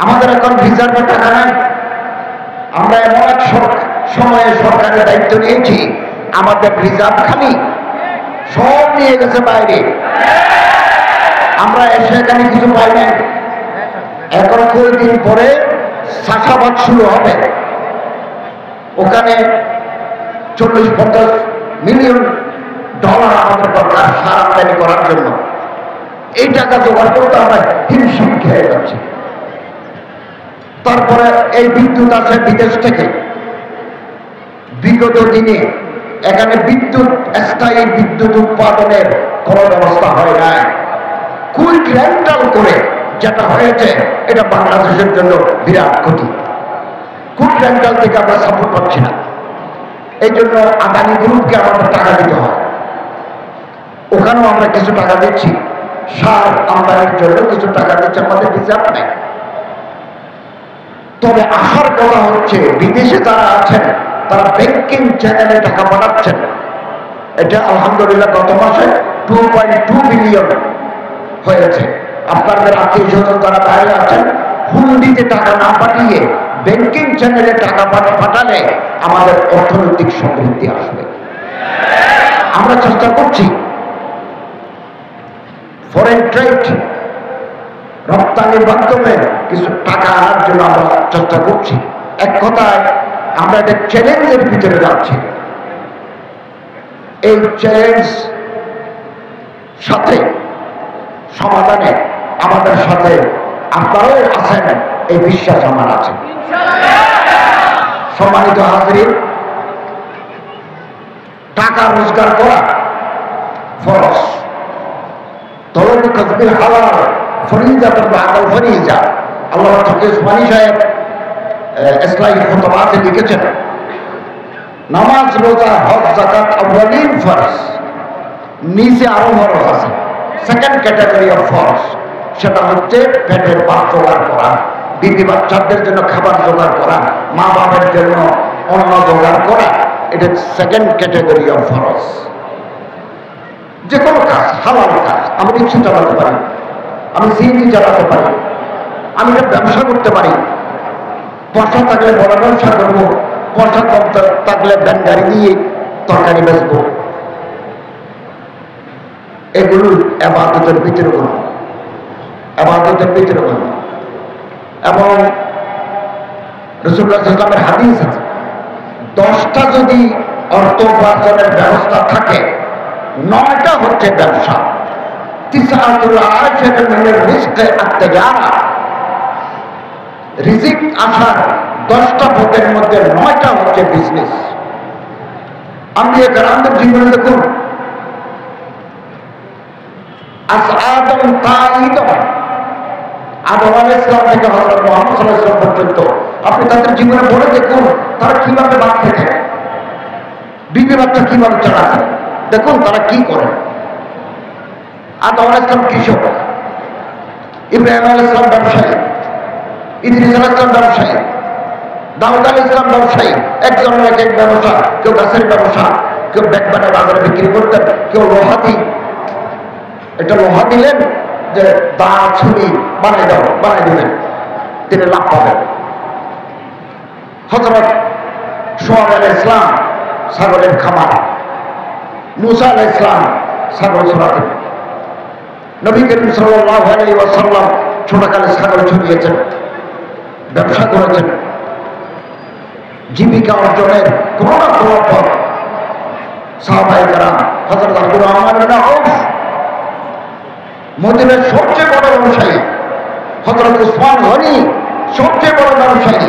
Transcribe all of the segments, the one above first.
আমাদের এখন রিজার্ভে টাকা নাই। আমরা এমন এক সময়ে সরকারের দায়িত্ব নিয়েছি, আমাদের রিজার্ভ খালি, সব নিয়ে গেছে বাইরে। আমরা এসে এখানে কিছু পাই নাই। এখন কয়েকদিন পরে চাষাবাদ শুরু হবে, ওখানে 40-50 মিলিয়ন ডলার আমাদের দরকার সার আমদানি করার জন্য। এই টাকা জোগাড় করতে আমরা হিমশিম খেয়ে যাচ্ছি। তারপরে এই বিদ্যুৎ আসে বিদেশ থেকে। বিগত দিনে এখানে স্থায়ী বিদ্যুৎ উৎপাদনের কোনো ব্যবস্থা হয় নাই। কুইক রেন্টাল করে যেটা হয়েছে, এটা বাংলাদেশের জন্য বিরাট ক্ষতি। কুইক রেন্টাল থেকে আমরা সাপোর্ট পাচ্ছি না। এই জন্য আদানি গ্রুপকে আমাদের টাকা দিতে হয়। ওখানেও আমরা কিছু টাকা দিচ্ছি, সার আমদানির জন্য কিছু টাকা দিচ্ছি, আমাদের রিজার্ভ নেই। তবে আসার কথা হচ্ছে, বিদেশে যারা আছেন তারা ব্যাংকিং চ্যানেলে টাকা পাঠাচ্ছেন। এটা আলহামদুলিল্লাহ গত মাসে 2.2 বিলিয়ন হয়েছে। আপনাদের আত্মীয় স্বজন যারা বাইরে আছেন, হুন্ডিতে টাকা না পাঠিয়ে ব্যাংকিং চ্যানেলে টাকা পাঠালে আমাদের অর্থনৈতিক সমৃদ্ধি আসবে। আমরা চেষ্টা করছি ফরেন ট্রেড, রপ্তানির মাধ্যমে কিছু টাকা আনার জন্য আমরা চেষ্টা করছি। এক কথায় আমরা একটা চ্যালেঞ্জের ভিতরে যাচ্ছি। এই চ্যালেঞ্জ সাথে সমাধানে আমাদের সাথে আপনারাও আছেন, এই বিশ্বাস আমার আছে। সম্মানিত হাজির, টাকা রোজগার করা ফরজ। তলব কাসবিল হালাল ফরিজাতুন বা'দাল ফরিজা। আল্লাহ তাআলা উসমানী সাহেব ইসলামী খুতবাতে লিখেছেন, নামাজ, রোজা, হজ, যাকাত আউয়ালিন ফরজ, নিচে আরো ফরজ আছে। সেকেন্ড ক্যাটাগরি অফ ফরজ, সেটা হচ্ছে পেটের ভাত জোগাড় করা, বিবি বাচ্চাদের জন্য খাবার জোগাড় করা, মা বাবার জন্য অন্ন জোগাড় করা। এটা সেকেন্ড ক্যাটাগরি অফ ফরজ। যে কোনো কাজ, হালাল কাজ। আমি রিক্সা চালাতে পারি, আমি সিএনজি চালাতে পারি, আমি ব্যবসা করতে পারি। পয়সা থাকলে বড় ব্যবসা করবো, পয়সা কম থাকলে ব্যান গাড়ি দিয়ে তরকারি বেচবো। এগুলো ইবাদতের ভিতরে গণ্য, ইবাদতের ভিতরে গণ্য। এবং রাসূলুল্লাহ সাল্লাল্লাহু আলাইহি ওয়াসাল্লামের হাদিস আছে, 10টা যদি অর্থ উপার্জনের ব্যবস্থা থাকে, 9টা হচ্ছে ব্যবসা। 9 মিনের রিজকে আত-তিজারা, রিজিক আসার 10টা পথের মধ্যে 9টা হচ্ছে বিজনেস। আম্বিয়া কেরামদের জীবনে দেখুন, আসআদুন কাঈদুন, আদম আলাইহিস সালাম থেকে হযরত মুহাম্মদ সাল্লাল্লাহু আলাইহি ওয়াসাল্লাম পর্যন্ত আপনি তাদের জীবনে পড়ে দেখুন, তারা কিভাবে বাঁচ থেকে বিবি বাচ্চা কিভাবে চালাচ্ছে, দেখুন তারা কি করে। আদম আলাইহিস সালাম কৃষক, ইব্রাহিম আলাইহিস সালাম ব্যবসায়ী, ইদ্রিস আলাইহিস সালাম ব্যবসায়ী, দাউদ আলাইহিস সালাম ব্যবসায়ী। একজনের এক ব্যবসা, কেউ গাছের ব্যবসা, কেউ ব্যাগ বানিয়ে বাজারে বিক্রি করতেন, কেউ লোহা দিই। এটা লোহা দিলেন যে দা ছুরি বানাই দাও, বানাই দিলেন, তিনি লাভ পাবেন। হযরত শুআয়ব আলাইহিস সালাম ছাগলের খামার, মুসা আলাইহিস সালাম ছাগল চড়াতেন। নবী করিম সাল্লাল্লাহু আলাইহি ওয়াসাল্লাম ছোটকালে ছাগল চড়িয়েছেন, ব্যবসা করেছেন। জীবিকা অর্জনের কোনো না কোনো পথ সাহাবায়ে কেরাম, হযরত আব্দুর রহমান বিন আউফ মদিনার সবচেয়ে বড় ব্যবসায়ী, হযরত উসমান গনি সবচেয়ে বড় ব্যবসায়ী।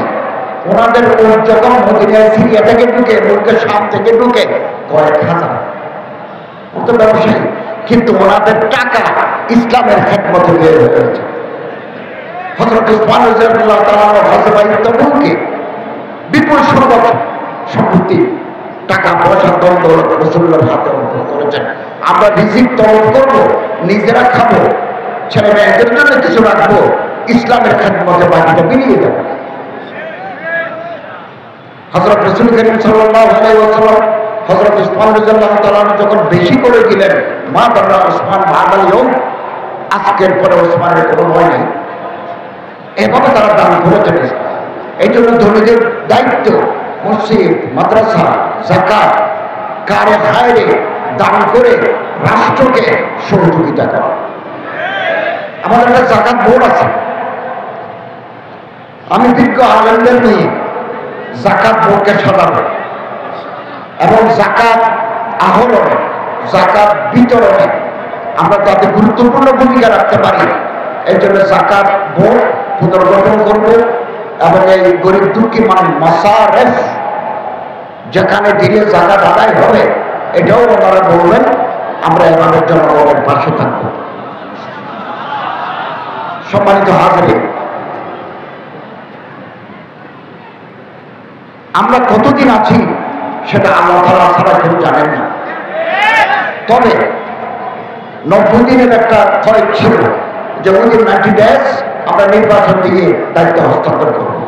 ওনাদের যখন মদিনায় সিরিয়া থেকে ঢুকে, মুলকে শাম থেকে ঢুকে কয়েক হাজার মতো ব্যবসায়ী, কিন্তু ওনাদের টাকা ইসলামের খেদমতে বের হয়েছে। হযরত উসমান রাদিয়াল্লাহু তাআলা গজওয়ায়ে তাবুকে বিপুল সম্পত্তি, টাকা পয়সা দ্বন্দ্ব রাসূলুল্লাহর হাতে অর্পণ করেছেন। আমরা রিজিক তলব করব, নিজেরা খাবো, ছেলে মেয়েদের জন্য কিছু রাখবো, ইসলামের খেদমতে বাকিটা বেরিয়ে যাবে। হযরত রাসূল করিম সাল্লাল্লাহু আলাইহি ওয়াসাল্লাম হযরত উসমান রাদিয়াল্লাহু তাআলা যখন বেশি করে দিলেন, মা বাবা উসমান বাদাল ইয়ুম, আজকের পরে উসমানের কোনো ভয় নেই। এভাবে তারা দান করেছেন। এই জন্য ধনীদের দায়িত্ব মসজিদ, মাদ্রাসা, যাকাত, কারে খায়রে দান করে রাষ্ট্রকে সহযোগিতা করা। আমাদের একটা যাকাত বোর্ড আছে, আমি বিজ্ঞ আলেমদের নিয়ে যাকাত বোর্ডকে সাজাবো এবং যাকাত আহরণে, যাকাত বিতরণে আমরা তাতে গুরুত্বপূর্ণ ভূমিকা রাখতে পারি। এই জন্য যাকাত বোর্ড পুনর্গঠন করব এবং এই গরিব দুঃখী মাসারেফ যেখানে দিলে যাকাত আদায় হবে এটাও ওনারা বলবেন, আমরা এভাবে জনগণের পাশে থাকবো। সম্মানিত হাজিরিন, আমরা কতদিন আছি সেটা আল্লাহ তাআলা ছাড়া কেউ জানেন না। তবে 90 দিনের একটা ভয় ছিল যে উইদিন 90 ডেজ আমরা নির্বাচন দিয়ে দায়িত্ব হস্তান্তর করব,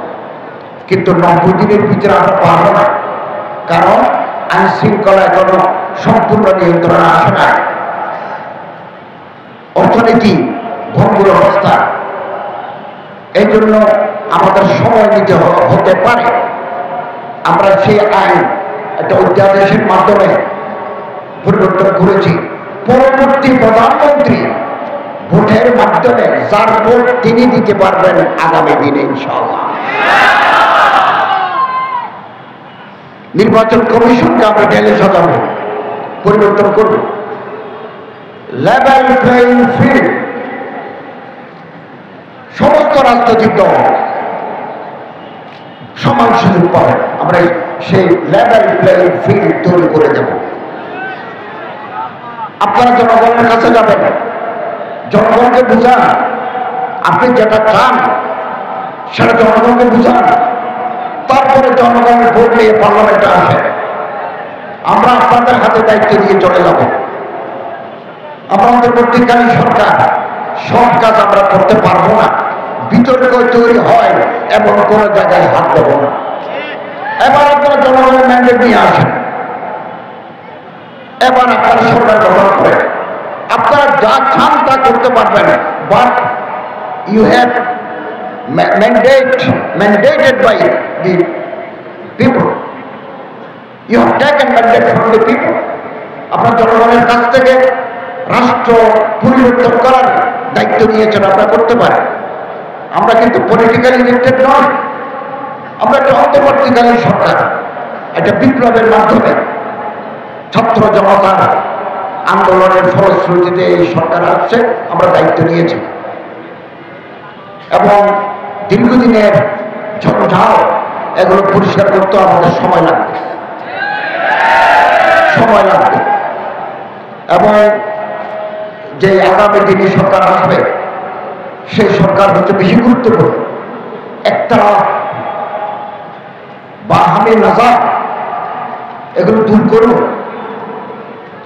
কিন্তু 90 দিনের ভিতরে আমরা পারবো না, কারণ আইন শৃঙ্খলা এখনো সম্পূর্ণ নিয়ন্ত্রণে আসে না, অর্থনীতি ভঙ্গুর অবস্থা। এই জন্য আমাদের সময় নিতে হতে পারে। আমরা সেই আইন একটা অধ্যাদেশের মাধ্যমে পরিবর্তন করেছি। পরবর্তী প্রধানমন্ত্রী ভোটের মাধ্যমে যার ভোট তিনি দিতে পারবেন আগামী দিনে ইনশাআল্লাহ। নির্বাচন কমিশনকে আমরা ঢেলে সাজাবো, পরিবর্তন করব। লেভেল প্লেইং ফিল্ড, সমস্ত রাজনৈতিক দল সমান সুযোগ পাবে। আমরা সেই লেভেল প্লেইং ফিল্ড তৈরি করে দেব। আপনারা জনগণের কাছে যাবেন, জনগণকে বুঝান, আপনি যেটা চান সেটা জনগণকে বুঝান, তারপরে জনগণের ভোট নিয়ে পার্লামেন্টে আসে। আমরা আপনাদের হাতে দায়িত্ব দিয়ে চলে যাব। আমরা অন্তর্বর্তীকালীন সরকার সব কাজ আমরা করতে পারবো না, বিতর্ক তৈরি হয় এমন কোনো জায়গায় হাত দেব না। এবার আপনারা জনগণের ম্যান্ডেট নিয়ে আসেন, এবার আপনারা সরকার গঠন করে আপনারা যা চান তা করতে পারবেন, but you have mandated by the people. You have taken mandate from the people. আপনার জনগণের কাছ থেকে রাষ্ট্র পরিবর্তন করার দায়িত্ব নিয়েছেন, আপনারা করতে পারেন। আমরা কিন্তু পলিটিক্যালি ইলেক্টেড নয়, আমরা একটা অন্তর্বর্তীকালীন সরকার। একটা বিপ্লবের মাধ্যমে ছাত্র জনতার আন্দোলনের ফলশ্রুতিতে এই সরকার আসছে, আমরা দায়িত্ব নিয়েছি এবং দীর্ঘদিনের ঝঞ্ঝাও এগুলো পরিষ্কার করতে আমাদের সময় লাগবে এবং যে আগামী দিনে সরকার আসবে সেই সরকার হচ্ছে বেশি গুরুত্বপূর্ণ। একটা বাহামি নাজার এগুলো দূর করুন,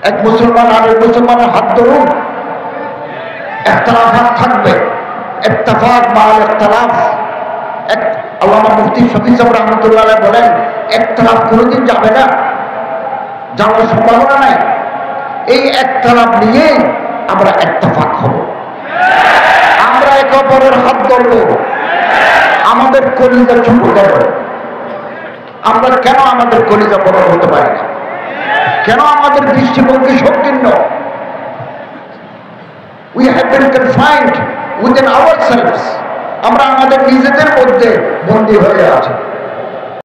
এক মুসলমান আর এক মুসলমানের হাত ধরুন, ইখতিলাফাত থাকবে, ইত্তেফাক মাল ইখতিলাফ। আল্লামা মুফতি শফি সাহেব রাহমাতুল্লাহ আলাইহি বলেন ইখতিলাফ কোনোদিন যাবে না, যাওয়ার সম্ভাবনা নাই। এই ইখতিলাফ নিয়ে আমরা ইত্তেফাক হব, আমরা একে অপরের হাত ধরব, আমাদের কলিজা ছোট করব। আমরা কেন আমাদের কলিজা বড় হতে পারি না? কেন আমাদের দৃষ্টিভঙ্গি সংকীর্ণ? We have been confined within ourselves. আমরা আমাদের নিজেদের মধ্যে বন্দী হয়ে আছি।